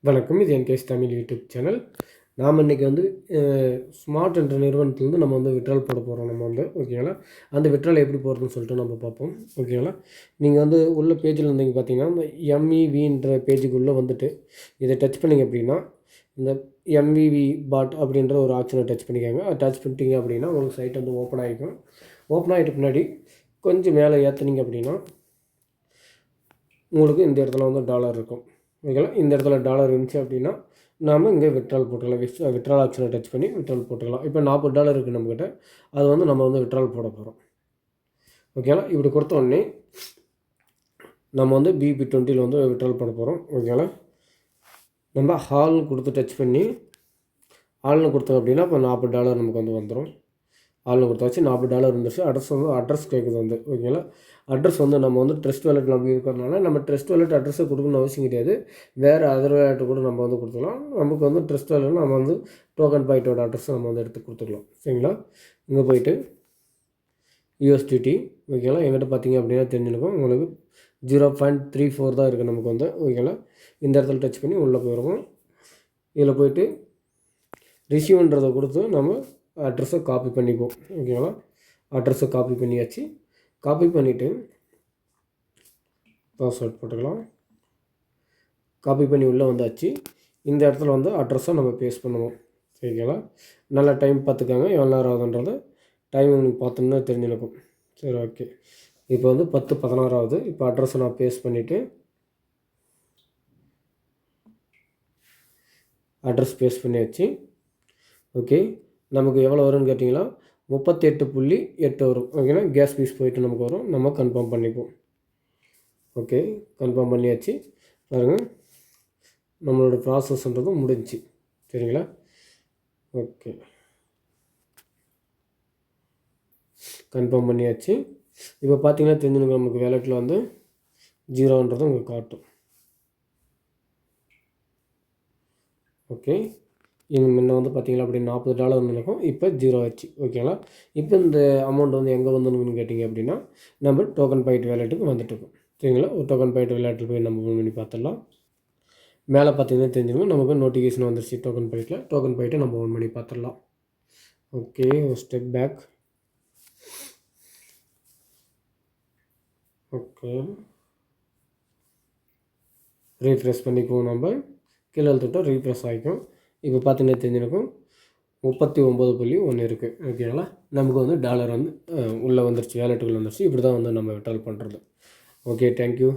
வணக்கம். இது என்கேஎஸ் Tamil YouTube channel. நாம் இன்றைக்கி வந்து ஸ்மார்ட் என்ற நிறுவனத்துலேருந்து நம்ம வந்து விட்ரால் போட போகிறோம். நம்ம வந்து ஓகேங்களா, அந்த விட்ரால் எப்படி போடுறதுன்னு சொல்லிட்டு நம்ம பார்ப்போம். ஓகேங்களா, நீங்கள் வந்து உள்ள பேஜில் இருந்தீங்க பார்த்தீங்கன்னா, இந்த எம்இவின்ற பேஜுக்குள்ளே வந்துட்டு இதை டச் பண்ணிங்க அப்படின்னா, இந்த எம்இவி பாட் அப்படின்ற ஒரு ஆப்ஷனை டச் பண்ணிக்கோங்க. அதை டச் பண்ணிட்டீங்க அப்படின்னா உங்களுக்கு சைட் வந்து ஓப்பன் ஆகிக்கும். ஓப்பன் ஆகிட்ட பின்னாடி கொஞ்சம் மேலே ஏற்றுனீங்க அப்படின்னா உங்களுக்கு இந்த இடத்துல வந்து டாலர் இருக்கும். ஓகேங்களா, இந்த இடத்துல டாலர் இருந்துச்சு அப்படின்னா நாம் இங்கே விட்ரால் போட்டுக்கலாம். விட்ரால் ஆப்ஷனை டச் பண்ணி விட்ரால் போட்டுக்கலாம். இப்போ $40 இருக்குது நம்மக்கிட்ட. அது வந்து நம்ம வந்து விட்ரால் போட போகிறோம். ஓகேங்களா, இப்படி கொடுத்த உடனே நம்ம வந்து BB20 வந்து விட்ரால் போட போகிறோம். ஓகேங்களா, நம்ம ஹால்னு கொடுத்து டச் பண்ணி ஹால்னு கொடுத்தோம் அப்படின்னா இப்போ $40 நமக்கு வந்து வந்துடும். ஆள்னு கொடுத்தாச்சு. $40 இருந்துச்சு. அட்ரஸ் கேட்குது வந்து. ஓகேங்களா, அட்ரஸ் வந்து நம்ம வந்து ட்ரஸ்ட் வாலெட் நம்ம இருக்கிறதுனால நம்ம ட்ரஸ்ட் வாலெட் அட்ரஸை கொடுக்கணும்னு அவசியம் கிடையாது. வேறு அதர் வாலெட்டு கூட நம்ம வந்து கொடுத்துக்கலாம். நமக்கு வந்து ட்ரஸ்ட் வாலெட் நம்ம வந்து டோக்கன் பாயிட்டோட அட்ரஸை நம்ம வந்து எடுத்து கொடுத்துக்கலாம். சரிங்களா, இங்கே போய்ட்டு USDT ஓகேங்களா, எங்கிட்ட பார்த்தீங்க அப்படின்னா தெரிஞ்சுருக்கும் உங்களுக்கு 0.34 தான் இருக்குது நமக்கு வந்து. ஓகேங்களா, இந்த இடத்துல டச் பண்ணி உள்ளே போயிடுவோம். இதில் போய்ட்டு ரிசீவ்ன்றதை கொடுத்து நம்ம அட்ரஸை காப்பி பண்ணிக்குவோம். ஓகேங்களா, அட்ரஸை காப்பி பண்ணியாச்சு. காப்பி பண்ணிவிட்டு பாஸ்வேர்ட் போட்டுக்கலாம். காப்பி பண்ணி உள்ளே வந்தாச்சு. இந்த இடத்துல வந்து அட்ரஸை நம்ம பேஸ்ட் பண்ணுவோம். சரிங்களா, நல்லா டைம் பார்த்துக்காங்க எவ்வளோ நேரம் ஆகுதுன்றது டைம் உங்களுக்கு பார்த்தோம்னா தெரிஞ்சுருக்கும். சரி, ஓகே. இப்போ வந்து 10:16 ஆகுது. இப்போ அட்ரஸை நான் பேஸ்ட் பண்ணிவிட்டு அட்ரஸ் பேஸ்ட் பண்ணியாச்சு. ஓகே, நமக்கு எவ்வளோ வரும்னு கேட்டிங்கன்னா 38.8 வரும். ஓகேங்களா, கேஸ் பீஸ் போயிட்டு நமக்கு வரும். நம்ம கன்ஃபார்ம் பண்ணிப்போம். ஓகே, கன்ஃபார்ம் பண்ணியாச்சு. பாருங்கள், நம்மளோட ப்ராசஸ்ன்றதும் முடிஞ்சிச்சு. சரிங்களா, ஓகே, கன்ஃபார்ம் பண்ணியாச்சு. இப்போ பார்த்தீங்கன்னா தெரிஞ்சுங்க நமக்கு வேலெட்டில் வந்து 0ன்றது உங்களுக்கு காட்டும். ஓகே, முன்ன வந்து பார்த்திங்களா அப்படி $40 வந்துருக்கும். இப்போ 0 ஆச்சு. ஓகேங்களா, இப்போ இந்த அமௌண்ட் வந்து எங்கே வந்துருக்குன்னு கேட்டிங்க அப்படின்னா நம்ம டோக்கன் பாயிண்ட் வேலெட்டுக்கு வந்துட்டுருக்கோம். சரிங்களா, ஒரு டோக்கன் பாயிண்ட் வேலெட்டில் போய் நம்ம ஓன் பண்ணி பார்த்துடலாம். மேலே பார்த்தீங்கன்னா தெரிஞ்சிருக்கும் நமக்கு நோட்டிஃபிகேஷன் வந்துருச்சு டோக்கன் பாயிண்ட்டில். டோக்கன் பாயிண்ட்டை நம்ம ஓன் பண்ணி பார்த்துடலாம். ஓகே, ஒரு ஸ்டெப் பேக். ஓகே, ரீஃப்ரெஷ் பண்ணிக்குவோம். நம்ம கீழே தொட்டால் ரீஃப்ரெஷ் ஆகிக்கும். இப்போ பார்த்தீங்கன்னா தெரிஞ்சிருக்கும் 39.1 இருக்குது. ஓகேங்களா, நமக்கு வந்து டாலர் வந்து உள்ளே வந்துருச்சு, வேலெட்டுக்குள்ளே வந்துருச்சு. இப்படி தான் வந்து நம்ம விட்ரால் பண்ணுறது. Okay, thank you.